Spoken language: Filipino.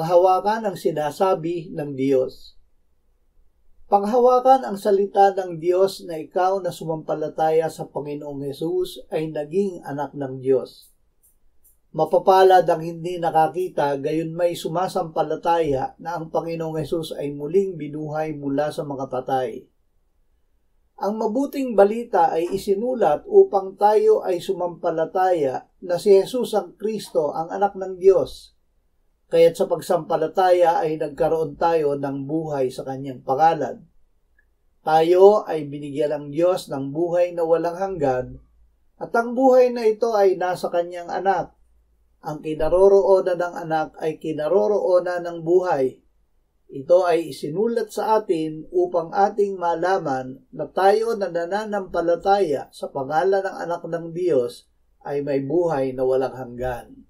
Panghawakan ang sinasabi ng Diyos. Panghawakan ang salita ng Diyos na ikaw na sumampalataya sa Panginoong Hesus ay naging anak ng Diyos. Mapapalad ang hindi nakakita, gayon may sumasampalataya na ang Panginoong Hesus ay muling binuhay mula sa mga patay. Ang mabuting balita ay isinulat upang tayo ay sumampalataya na si Hesus ang Kristo, ang anak ng Diyos. Kaya't sa pagsampalataya ay nagkaroon tayo ng buhay sa kanyang pangalan. Tayo ay binigyan ng Diyos ng buhay na walang hanggan, at ang buhay na ito ay nasa kanyang anak. Ang kinaroroonan ng anak ay kinaroroonan ng buhay. Ito ay isinulat sa atin upang ating malaman na tayo na nananampalataya sa pangalan ng anak ng Diyos ay may buhay na walang hanggan.